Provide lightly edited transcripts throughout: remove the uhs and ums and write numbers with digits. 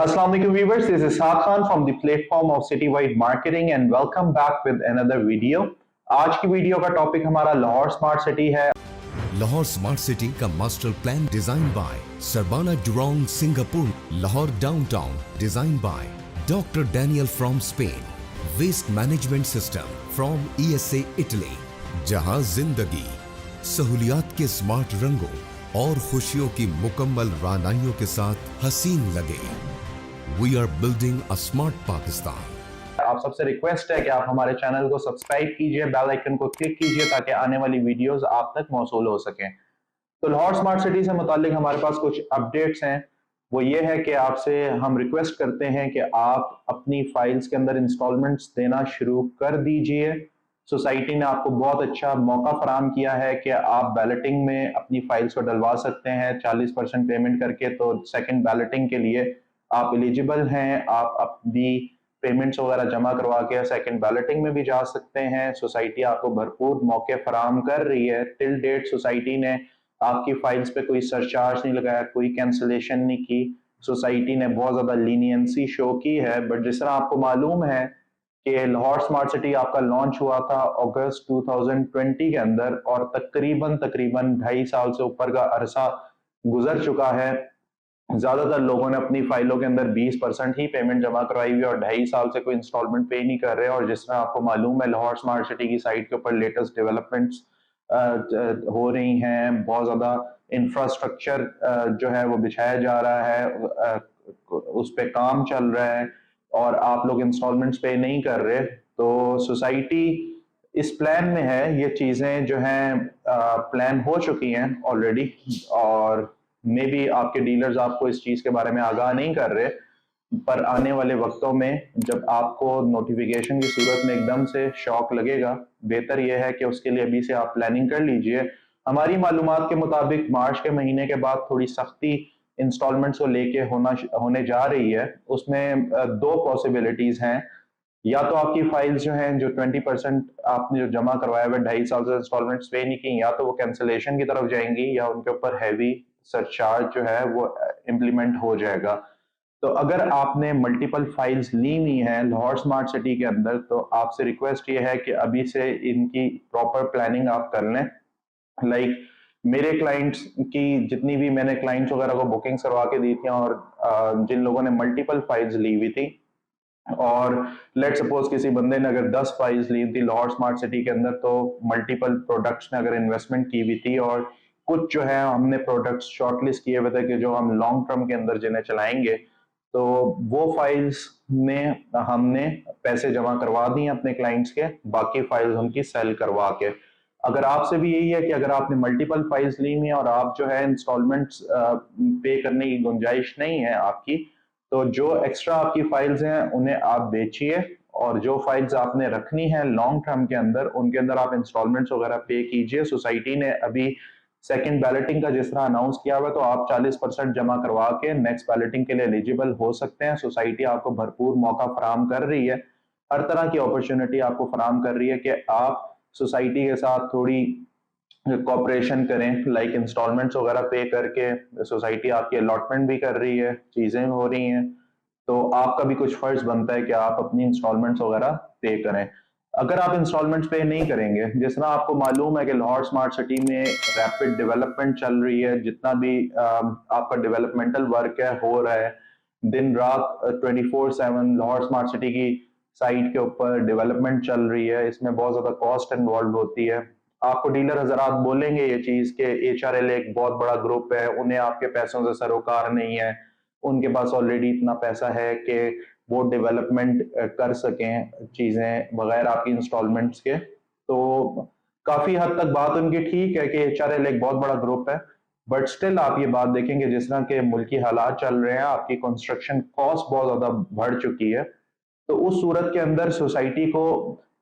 Assalamu alaikum viewers, this is Saad Khan from the platform of Citywide Marketing and welcome back with another video. आज की video का topic हमारा Lahore smart city है। Lahore smart city का master plan design by Surbana Jurong Singapore. Lahore downtown design by doctor Daniel from Spain. Waste management system from ESA Italy, जहां जिंदगी सहूलियात के smart रंगों और खुशियों की मुकम्मल रानाइयों के साथ हसीन लगे। We are building a smart Pakistan. आप सबसे रिक्वेस्ट है कि आप हमारे चैनल को सब्सक्राइब कीजिए, बेल आइकन को क्लिक कीजिए ताकि आने वाली वीडियोस आप तक मौसूल हो सकें। तो लाहौर स्मार्ट सिटी से मुतालिक हमारे पास कुछ अपडेट्स हैं। वो ये है कि आपसे हम रिक्वेस्ट करते हैं कि आप अपनी फाइल्स के अंदर इंस्टॉलमेंट्स देना शुरू कर दीजिए। सोसाइटी ने आपको बहुत अच्छा मौका फराम किया है कि आप बैलेटिंग में अपनी फाइल्स को डलवा सकते हैं 40% पेमेंट करके। तो सेकंड बैलेटिंग के लिए आप एलिजिबल हैं, आप अपनी पेमेंट्स वगैरह जमा करवा के सेकंड बैलेटिंग में भी जा सकते हैं। सोसाइटी आपको भरपूर मौके फराम कर रही है। टिल डेट सोसाइटी ने आपकी फाइल्स पे कोई सरचार्ज नहीं लगाया, कोई कैंसिलेशन नहीं की। सोसाइटी ने बहुत ज्यादा लीनियंसी शो की है। बट जिस तरह आपको मालूम है कि लाहौर स्मार्ट सिटी आपका लॉन्च हुआ था अगस्त 2020 के अंदर और तकरीबन 2.5 साल से ऊपर का अरसा गुजर चुका है। ज्यादातर लोगों ने अपनी फाइलों के अंदर 20% ही पेमेंट जमा करवाई हुई और 2.5 साल से कोई इंस्टॉलमेंट पे नहीं कर रहे। और जिस तरह आपको मालूम है लाहौर स्मार्ट सिटी की साइट के ऊपर लेटेस्ट डेवलपमेंट्स हो रही हैं, बहुत ज्यादा इंफ्रास्ट्रक्चर जो है वो बिछाया जा रहा है, उस पे काम चल रहा है और आप लोग इंस्टॉलमेंट्स पे नहीं कर रहे। तो सोसाइटी इस प्लान में है, ये चीजें जो हैं प्लान हो चुकी हैं ऑलरेडी और मे बी आपके डीलर्स आपको इस चीज के बारे में आगाह नहीं कर रहे। पर आने वाले वक्तों में जब आपको नोटिफिकेशन की सूरत में एकदम से शॉक लगेगा, बेहतर यह है कि उसके लिए अभी से आप प्लानिंग कर लीजिए। हमारी मालूमात के मुताबिक मार्च के महीने के बाद थोड़ी सख्ती इंस्टॉलमेंट्स को लेके होने जा रही है। उसमें दो पॉसिबिलिटीज हैं। या तो आपकी फाइल्स जो हैं, जो 20% आपने जो जमा करवाया हुआ 2.5 साल से इंस्टॉलमेंट्स पे नहीं की, या तो वो कैंसिलेशन की तरफ जाएंगी या उनके ऊपर हैवी सरचार्ज जो है वो इम्प्लीमेंट हो जाएगा। तो अगर आपने मल्टीपल फाइल्स ली हुई हैं लाहौर स्मार्ट सिटी के अंदर, तो आपसे रिक्वेस्ट ये है कि अभी से इनकी प्रॉपर प्लानिंग आप कर लें। लाइक मेरे क्लाइंट्स की जितनी भी मैंने क्लाइंट्स वगैरह को बुकिंग्स करवा के दी थी और जिन लोगों ने मल्टीपल फाइल्स ली हुई थी, और लेट सपोज किसी बंदे ने अगर 10 फाइल्स ली थी लाहौर स्मार्ट सिटी के अंदर, तो मल्टीपल प्रोडक्ट्स में अगर इन्वेस्टमेंट की हुई थी और कुछ जो है हमने प्रोडक्ट्स शॉर्टलिस्ट किए हुए थे कि जो हम लॉन्ग टर्म के अंदर जिन्हें चलाएंगे, तो वो फाइल्स में हमने पैसे जमा करवा दिए अपने क्लाइंट्स के, बाकी फाइल्स उनकी सेल करवा के। अगर आपसे भी यही है कि अगर आपने मल्टीपल फाइल्स ली हुई और आप जो है इंस्टॉलमेंट्स पे करने की गुंजाइश नहीं है आपकी, तो जो एक्स्ट्रा आपकी फाइल्स हैं उन्हें आप बेचिए और जो फाइल्स आपने रखनी है लॉन्ग टर्म के अंदर उनके अंदर आप इंस्टॉलमेंट्स वगैरह पे कीजिए। सोसाइटी ने अभी सेकंड बैलेटिंग का जिस तरह अनाउंस किया हुआ, तो आप 40% जमा करवा के नेक्स्ट बैलेटिंग के लिए एलिजिबल हो सकते हैं। सोसाइटी आपको भरपूर मौका फराम कर रही है, हर तरह की अपॉर्चुनिटी आपको फराम कर रही है कि आप सोसाइटी के साथ थोड़ी कॉपरेशन करें। लाइक इंस्टॉलमेंट्स वगैरह पे करके सोसाइटी आपकी अलॉटमेंट भी कर रही है, चीजें हो रही हैं, तो आपका भी कुछ फर्ज बनता है कि आप अपनी इंस्टॉलमेंट्स वगैरह पे करें। अगर आप इंस्टॉलमेंट्स पे नहीं करेंगे, जिस तरह आपको मालूम है कि लाहौर स्मार्ट सिटी में रैपिड डेवलपमेंट चल रही है, जितना भी आपका डेवलपमेंटल वर्क है हो रहा है, दिन रात 24/7 लाहौर स्मार्ट सिटी की साइट के ऊपर डेवलपमेंट चल रही है। इसमें बहुत ज्यादा कॉस्ट इन्वॉल्व होती है। आपको डीलर हजरात बोलेंगे ये चीज के HRL एक बहुत बड़ा ग्रुप है, उन्हें आपके पैसों से सरोकार नहीं है, उनके पास ऑलरेडी इतना पैसा है कि वो डेवलपमेंट कर सकें चीजें बगैर आपकी इंस्टॉलमेंट्स के। तो काफी हद तक बात उनकी ठीक है कि HRL एक बहुत बड़ा ग्रुप है, बट स्टिल आप ये बात देखेंगे जिस तरह के मुल्की हालात चल रहे हैं, आपकी कंस्ट्रक्शन कॉस्ट बहुत ज्यादा बढ़ चुकी है। तो उस सूरत के अंदर सोसाइटी को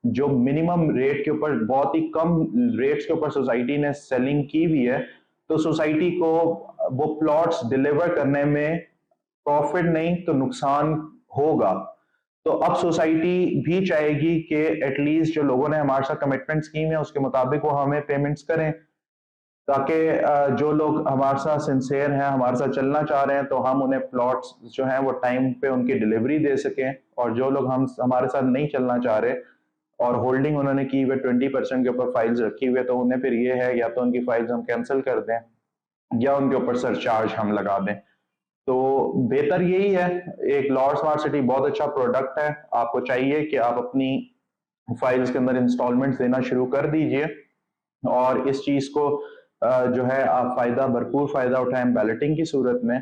जो मिनिमम रेट के ऊपर, बहुत ही कम रेट्स के ऊपर सोसाइटी ने सेलिंग की हुई है, तो सोसाइटी को वो प्लॉट्स डिलीवर करने में प्रॉफिट नहीं तो नुकसान होगा। तो अब सोसाइटी भी चाहेगी कि एटलीस्ट जो लोगों ने हमारे साथ कमिटमेंट्स की हैं उसके मुताबिक वो हमें पेमेंट्स करें। ताकि जो लोग हमारे साथ सिंसियर हैं, हमारे साथ चलना चाह रहे हैं, तो हम उन्हें प्लॉट्स जो हैं वो टाइम पे उनकी डिलीवरी दे सकें। और जो लोग हम हमारे साथ नहीं चलना चाह रहे और होल्डिंग उन्होंने की हुई 20% के ऊपर फाइल्स रखी हुई है, तो उन्हें फिर ये है या तो उनकी फाइल्स हम कैंसिल कर दें या उनके ऊपर सरचार्ज हम लगा दें। तो बेहतर यही है। एक लॉर्ड स्मार्ट सिटी बहुत अच्छा प्रोडक्ट है। आपको चाहिए कि आप अपनी फाइल्स के अंदर इंस्टॉलमेंट्स देना शुरू कर दीजिए और इस चीज को जो है आप भरपूर फायदा उठाएं बैलेटिंग की सूरत में।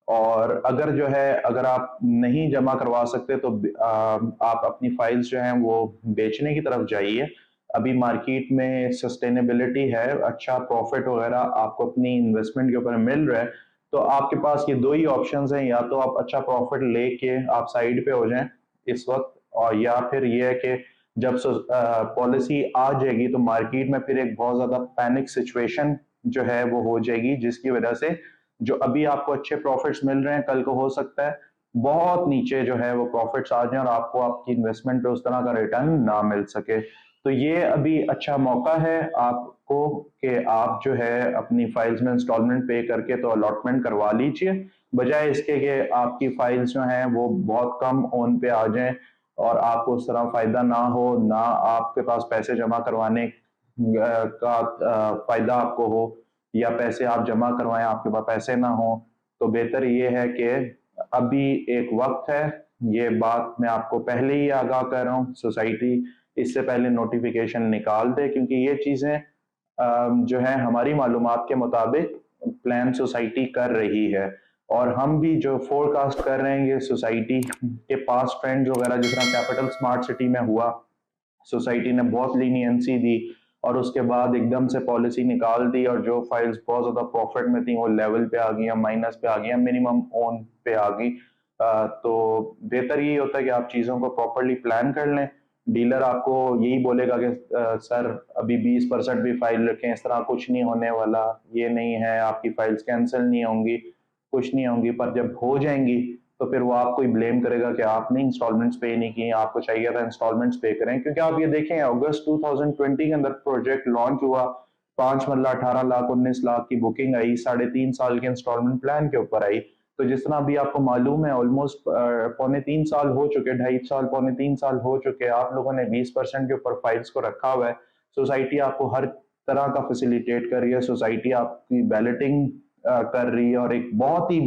और अगर जो है अगर आप नहीं जमा करवा सकते तो आप अपनी फाइल्स जो हैं वो बेचने की तरफ जाइए। अभी मार्केट में सस्टेनेबिलिटी है, अच्छा प्रॉफिट वगैरह आपको अपनी इन्वेस्टमेंट के ऊपर मिल रहा है। तो आपके पास ये दो ही ऑप्शंस हैं, या तो आप अच्छा प्रॉफिट लेके आप साइड पे हो जाएं इस वक्त, और या फिर ये है कि जब पॉलिसी आ जाएगी तो मार्केट में फिर एक बहुत ज्यादा पैनिक सिचुएशन जो है वो हो जाएगी, जिसकी वजह से जो अभी आपको अच्छे प्रॉफिट्स मिल रहे हैं कल को हो सकता है बहुत नीचे जो है वो प्रॉफिट्स आ जाएं और आपको आपकी इन्वेस्टमेंट पे उस तरह का रिटर्न ना मिल सके। तो ये अभी अच्छा मौका है आपको कि आप जो है अपनी फाइल्स में इंस्टॉलमेंट पे करके तो अलॉटमेंट करवा लीजिए, बजाय इसके कि आपकी फाइल्स जो हैं वो बहुत कम ओन पे आ जाएं और आपको उस तरह फायदा ना हो, ना आपके पास पैसे जमा करवाने का फायदा आपको हो, या पैसे आप जमा करवाएं आपके पास पैसे ना हो। तो बेहतर ये है कि अभी एक वक्त है, ये बात मैं आपको पहले ही आगाह कर रहा हूँ, सोसाइटी इससे पहले नोटिफिकेशन निकाल दे, क्योंकि ये चीजें जो है हमारी मालूमात के मुताबिक प्लान सोसाइटी कर रही है। और हम भी जो फोरकास्ट कर रहे हैं ये सोसाइटी के पास ट्रेंड्स वगैरह, जिस तरह कैपिटल स्मार्ट सिटी में हुआ, सोसाइटी ने बहुत लीनियंसी दी और उसके बाद एकदम से पॉलिसी निकाल दी और जो फाइल्स बहुत ज्यादा प्रॉफिट में थी वो लेवल पे आ गई, माइनस पे आ गई, मिनिमम ओन पे आ गई। तो बेहतर यही होता है कि आप चीजों को प्रॉपरली प्लान कर लें। डीलर आपको यही बोलेगा कि सर अभी 20% भी फाइल रखें, इस तरह कुछ नहीं होने वाला, ये नहीं है, आपकी फाइल्स कैंसिल नहीं होंगी, कुछ नहीं होंगी। पर जब हो जाएंगी तो फिर वो आपको ही ब्लेम करेगा कि आपने इंस्टॉलमेंट्स पे नहीं की, आपको चाहिए था इंस्टॉलमेंट्स पे करें। क्योंकि आप ये देखें अगस्त 2020 के अंदर प्रोजेक्ट लॉन्च हुआ, 5 मरला 18 लाख 19 लाख की बुकिंग आई, 3.5 साल के इंस्टॉलमेंट प्लान के ऊपर आई। तो जिस तरह अभी आपको मालूम है ऑलमोस्ट 2.25 साल हो चुके, 2.5 साल 3.25 साल हो चुके, आप लोगों ने 20% के ऊपर फाइल्स को रखा हुआ है। सोसाइटी आपको हर तरह का फैसिलिटेट कर रही है, सोसाइटी आपकी बैलेटिंग कर रही है और एक बहुत ही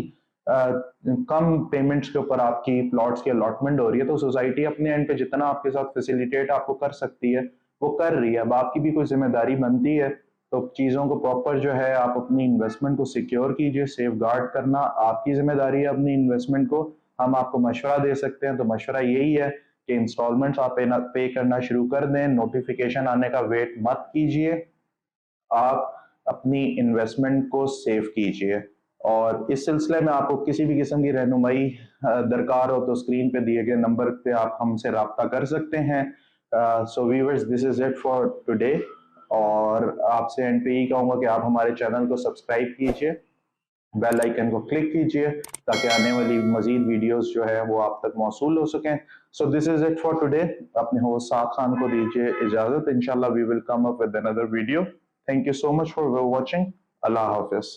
कम पेमेंट्स के ऊपर आपकी प्लॉट्स की अलॉटमेंट हो रही है। तो सोसाइटी अपने एंड पे जितना आपके साथ फैसिलिटेट आपको कर सकती है वो कर रही है। अब आपकी भी कोई जिम्मेदारी बनती है तो चीजों को प्रॉपर जो है आप अपनी इन्वेस्टमेंट को सिक्योर कीजिए, सेफ गार्ड करना आपकी जिम्मेदारी है। अपनी इन्वेस्टमेंट को हम आपको मशवरा दे सकते हैं, तो मशवरा यही है कि इंस्टॉलमेंट्स आप पे करना शुरू कर दें, नोटिफिकेशन आने का वेट मत कीजिए, आप अपनी इन्वेस्टमेंट को सेव कीजिए। और इस सिलसिले में आपको किसी भी किस्म की रहनुमाई दरकार हो तो स्क्रीन पे दिए गए नंबर पे आप हमसे रब्ता कर सकते हैं। So viewers, this is it for today. और आपसे एंड पे यही कहूंगा कि आप हमारे चैनल को सब्सक्राइब कीजिए, बेल आइकन को क्लिक कीजिए ताकि आने वाली मजीद वीडियोस जो है वो आप तक मौसूल हो सकें। So this is it for today. अपने होस्ट साद खान को दीजिए इजाजत। इंशाल्लाह we will come up with another video. Thank you so much for watching. अल्लाह हाफिज।